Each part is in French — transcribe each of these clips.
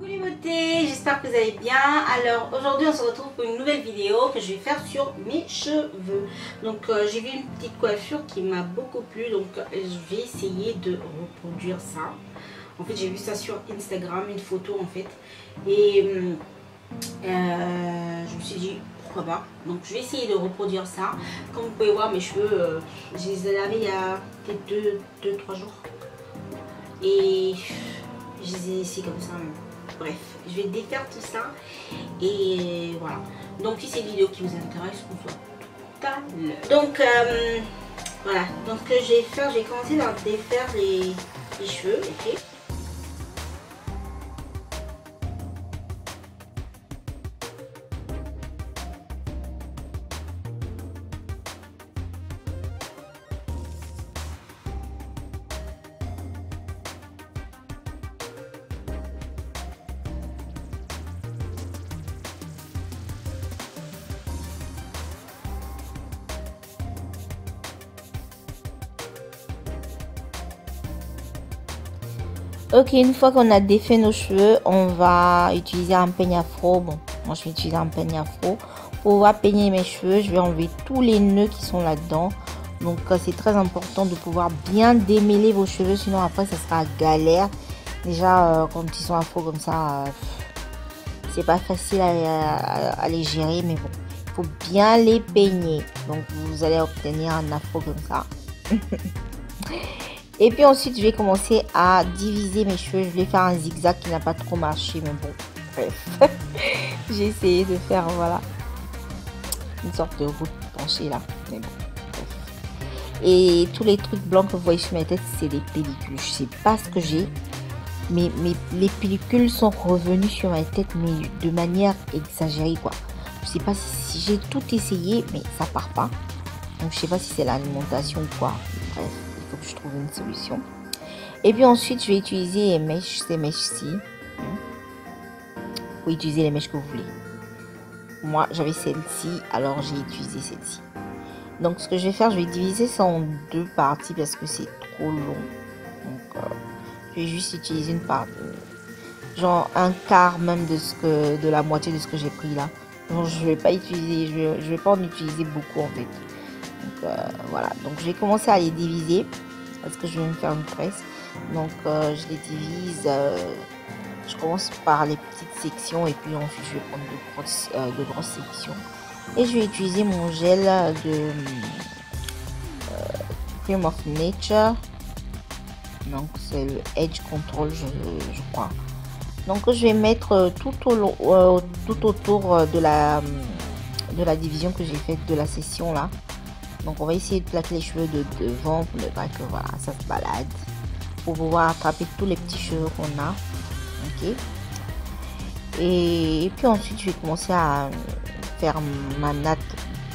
Coucou les beautés, j'espère que vous allez bien. Alors aujourd'hui on se retrouve pour une nouvelle vidéo que je vais faire sur mes cheveux. Donc j'ai vu une petite coiffure qui m'a beaucoup plu, donc je vais essayer de reproduire ça. En fait j'ai vu ça sur Instagram, une photo en fait, et je me suis dit pourquoi pas. Donc je vais essayer de reproduire ça. Comme vous pouvez voir, mes cheveux, je les ai lavés il y a peut-être 2-3 jours et je les ai laissés comme ça. Bref, je vais défaire tout ça et voilà. Donc si c'est une vidéo qui vous intéresse, on se voit tout à l'heure. Donc voilà, donc ce que je vais faire, je vais commencer par défaire les cheveux, ok. Ok, une fois qu'on a défait nos cheveux, on va utiliser un peigne afro. Bon, moi je vais utiliser un peigne afro. Pour pouvoir peigner mes cheveux, je vais enlever tous les nœuds qui sont là-dedans. Donc c'est très important de pouvoir bien démêler vos cheveux, sinon après ça sera galère. Déjà quand ils sont afro comme ça, c'est pas facile à les gérer, mais bon, il faut bien les peigner. Donc vous allez obtenir un afro comme ça. Et puis ensuite, je vais commencer à diviser mes cheveux. Je vais faire un zigzag qui n'a pas trop marché, mais bon, bref. J'ai essayé de faire, voilà, une sorte de route penchée là, mais bon, bref. Et tous les trucs blancs que vous voyez sur ma tête, c'est des pellicules. Je sais pas ce que j'ai, mais les pellicules sont revenues sur ma tête, mais de manière exagérée, quoi. Je sais pas si j'ai tout essayé, mais ça part pas. Donc je sais pas si c'est l'alimentation ou quoi. Bref, il faut que je trouve une solution. Et puis ensuite, je vais utiliser les mèches, ces mèches-ci. Vous pouvez utiliser les mèches que vous voulez. Moi, j'avais celle-ci, alors j'ai utilisé celle-ci. Donc ce que je vais faire, je vais diviser ça en deux parties parce que c'est trop long. Donc je vais juste utiliser une partie, genre un quart même de la moitié de ce que j'ai pris là. Donc je vais pas utiliser, je vais pas en utiliser beaucoup en fait. Donc voilà, donc je vais commencer à les diviser parce que je vais me faire une tresse. Donc je les divise, je commence par les petites sections et puis ensuite je vais prendre de grosses sections. Et je vais utiliser mon gel de Cream of Nature. Donc c'est le Edge Control, je crois. Donc je vais mettre tout autour de la division que j'ai faite de la session là. Donc on va essayer de plaquer les cheveux de devant pour ne pas que voilà, ça se balade. Pour pouvoir attraper tous les petits cheveux qu'on a. Ok. Et puis ensuite je vais commencer à faire ma natte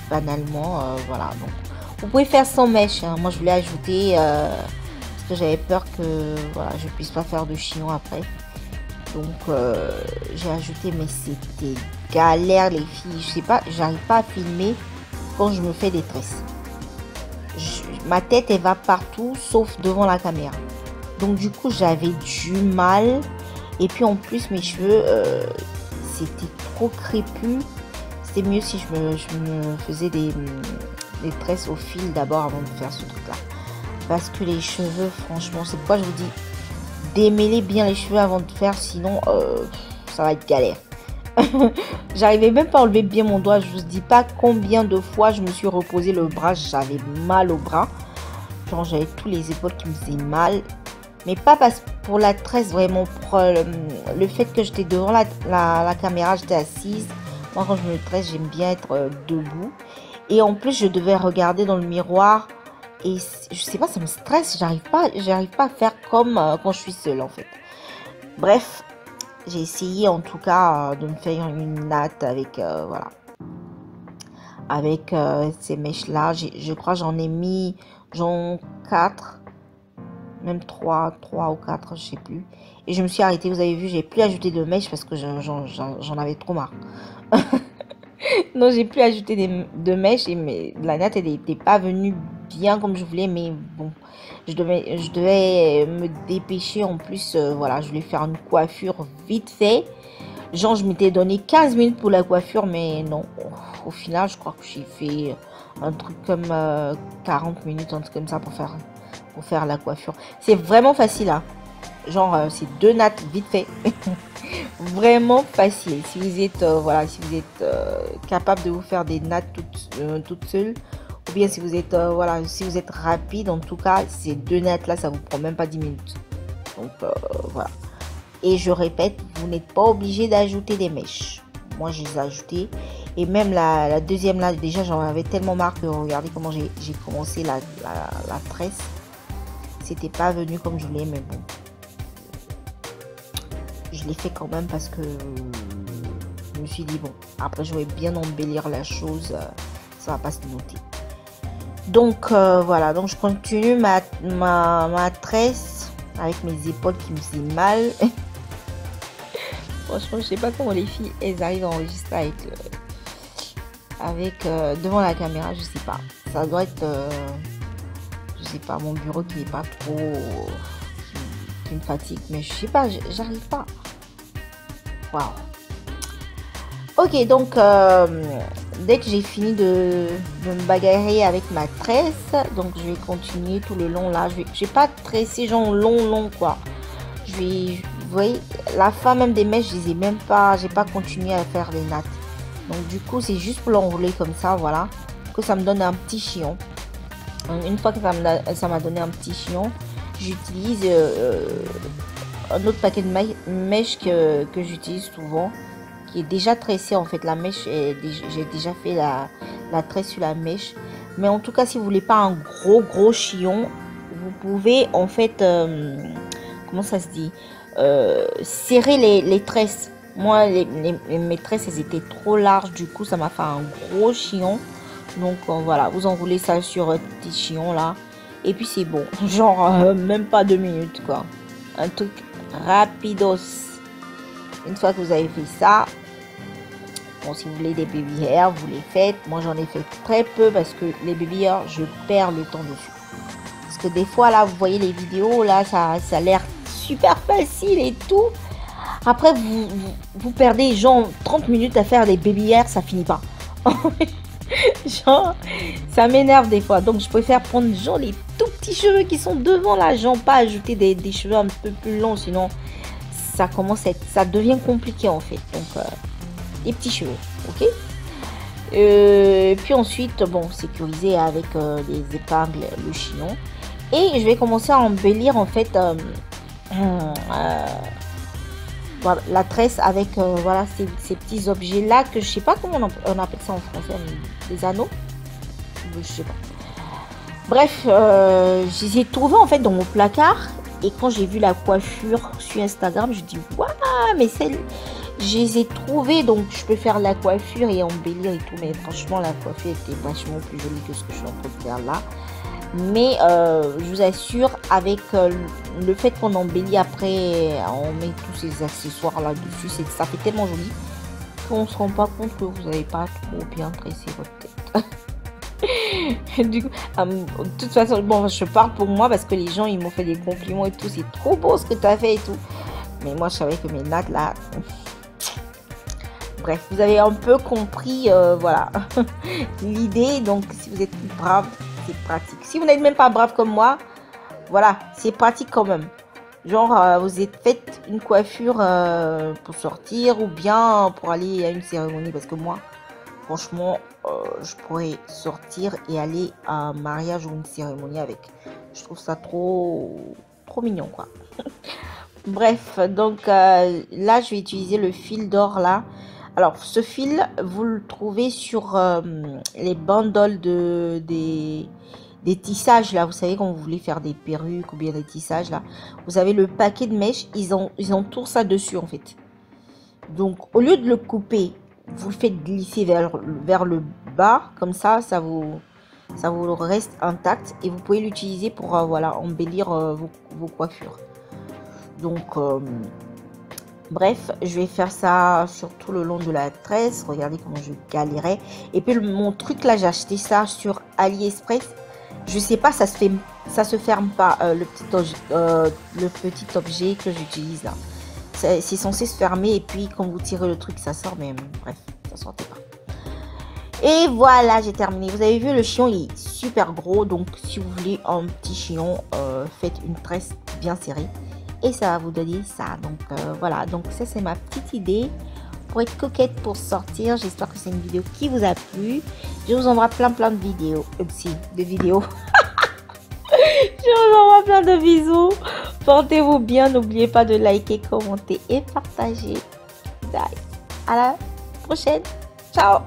banalement. Voilà. Donc vous pouvez faire sans mèche. Hein. Moi je voulais ajouter parce que j'avais peur que voilà, je puisse pas faire de chignon après. Donc j'ai ajouté, mais c'était galère les filles. Je sais pas, j'arrive pas à filmer quand je me fais des tresses. Ma tête elle va partout sauf devant la caméra. Donc du coup j'avais du mal. Et puis en plus mes cheveux c'était trop crépus. C'était mieux si je me faisais des tresses au fil d'abord avant de faire ce truc là. Parce que les cheveux franchement, c'est pourquoi je vous dis démêler bien les cheveux avant de faire, sinon ça va être galère. J'arrivais même pas à enlever bien mon doigt. Je vous dis pas combien de fois je me suis reposé le bras, j'avais mal au bras, genre j'avais tous les épaules qui me faisaient mal, mais pas parce pour la tresse, vraiment pour le fait que j'étais devant la caméra, j'étais assise. Moi quand je me tresse, j'aime bien être debout, et en plus je devais regarder dans le miroir et je sais pas, ça me stresse, j'arrive pas à faire comme quand je suis seule en fait. Bref, j'ai essayé en tout cas de me faire une natte avec voilà, avec ces mèches là. Je crois j'en ai mis genre 4, même 3 ou 4, je sais plus. Et je me suis arrêtée, vous avez vu, j'ai plus ajouté de mèches parce que j'en avais trop marre. Non, j'ai plus ajouté de mèches et la natte, elle n'était pas venue bien comme je voulais, mais bon, je devais me dépêcher. En plus, voilà, je voulais faire une coiffure vite fait. Genre, je m'étais donné 15 minutes pour la coiffure, mais non. Au final, je crois que j'ai fait un truc comme 40 minutes, un truc comme ça pour faire la coiffure. C'est vraiment facile, hein. Genre, c'est 2 nattes vite fait. Vraiment facile. Si vous êtes, voilà, si vous êtes capable de vous faire des nattes toutes seules, ou bien si vous êtes, voilà, si vous êtes rapide, en tout cas, ces 2 nattes là, ça vous prend même pas 10 minutes. Donc, voilà. Et je répète, vous n'êtes pas obligé d'ajouter des mèches. Moi, je les ai ajoutées. Et même la deuxième là, déjà, j'en avais tellement marre que regardez comment j'ai commencé la tresse. C'était pas venu comme je voulais, mais bon. Je l'ai fait quand même parce que je me suis dit, bon, après, je vais bien embellir la chose. Ça va pas se noter. Donc, voilà. Donc, je continue ma tresse avec mes épaules qui me faisaient mal. Franchement, je sais pas comment les filles, elles arrivent à enregistrer avec devant la caméra, je sais pas. Ça doit être, je sais pas, mon bureau qui est pas trop, qui me fatigue. Mais je sais pas, j'arrive pas. Waouh. Ok, donc dès que j'ai fini de me bagarrer avec ma tresse, donc je vais continuer tout le long là. Je vais pas tresser genre long quoi. Vous voyez, la fin même des mèches, je les ai même pas, j'ai pas continué à faire les nattes. Donc du coup, c'est juste pour l'enrouler comme ça, voilà, que ça me donne un petit chignon. Une fois que ça m'a donné un petit chignon, j'utilise un autre paquet de mèches que j'utilise souvent, qui est déjà tressé en fait. La mèche, j'ai déjà fait la tresse sur la mèche. Mais en tout cas, si vous voulez pas un gros chignon, vous pouvez en fait, comment ça se dit, serrer les tresses. Moi, mes tresses, elles étaient trop larges. Du coup, ça m'a fait un gros chignon. Donc, voilà, vous enroulez ça sur un petit chignon là. Et puis, c'est bon. Genre, même pas 2 minutes, quoi. Un truc rapidos. Une fois que vous avez fait ça, bon, si vous voulez des baby hair, vous les faites. Moi, j'en ai fait très peu parce que les baby hair, je perds le temps dessus. Parce que des fois, là, vous voyez les vidéos, là, ça a l'air super facile et tout. Après, vous perdez genre 30 minutes à faire des baby hair, ça finit pas. Genre, ça m'énerve des fois. Donc, je préfère prendre genre les tout petits cheveux qui sont devant là. Genre, pas ajouter des cheveux un peu plus longs, sinon ça devient compliqué en fait. Donc, des petits cheveux, ok. Puis ensuite, bon, sécuriser avec les épingles le chignon. Et je vais commencer à embellir en fait voilà, la tresse avec voilà, ces petits objets là que je sais pas comment on appelle ça en français, des anneaux, je sais pas. Bref, je les ai trouvés en fait dans mon placard. Et quand j'ai vu la coiffure sur Instagram, je dis waouh, mais je les ai trouvés, donc je peux faire la coiffure et embellir et tout. Mais franchement, la coiffure était vachement plus jolie que ce que je suis en train de faire là. Mais je vous assure, avec le fait qu'on embellit après, on met tous ces accessoires là dessus, ça fait tellement joli qu'on se rend pas compte que vous n'avez pas trop bien tressé votre tête. Du coup, de toute façon, bon, je parle pour moi parce que les gens ils m'ont fait des compliments et tout, c'est trop beau ce que tu as fait et tout. Mais moi je savais que mes nattes là, bref, vous avez un peu compris, voilà, l'idée. Donc si vous êtes brave, c'est pratique. Si vous n'êtes même pas brave comme moi, voilà, c'est pratique quand même. Genre, vous êtes fait une coiffure pour sortir ou bien pour aller à une cérémonie. Parce que moi, franchement, je pourrais sortir et aller à un mariage ou une cérémonie avec. Je trouve ça trop mignon, quoi. Bref, donc là, je vais utiliser le fil d'or là. Alors, ce fil, vous le trouvez sur les bandoles des tissages là. Vous savez, quand vous voulez faire des perruques ou bien des tissages là, vous avez le paquet de mèches, ils ont tout ça dessus en fait. Donc, au lieu de le couper, vous le faites glisser vers le bas, comme ça vous reste intact et vous pouvez l'utiliser pour voilà, embellir vos coiffures. Donc, Bref, je vais faire ça sur tout le long de la tresse. Regardez comment je galérais. Et puis mon truc là, j'ai acheté ça sur AliExpress. Je sais pas, ça se ferme pas, le petit objet que j'utilise là. C'est censé se fermer et puis quand vous tirez le truc, ça sort. Mais bref, ça sortait pas. Et voilà, j'ai terminé. Vous avez vu, le chignon il est super gros. Donc si vous voulez un petit chignon, faites une tresse bien serrée. Et ça va vous donner ça. Donc voilà, donc ça c'est ma petite idée pour être coquette pour sortir. J'espère que c'est une vidéo qui vous a plu. Je vous envoie plein de vidéos. Je vous envoie plein de bisous. Portez-vous bien. N'oubliez pas de liker, commenter et partager. Bye. À la prochaine. Ciao.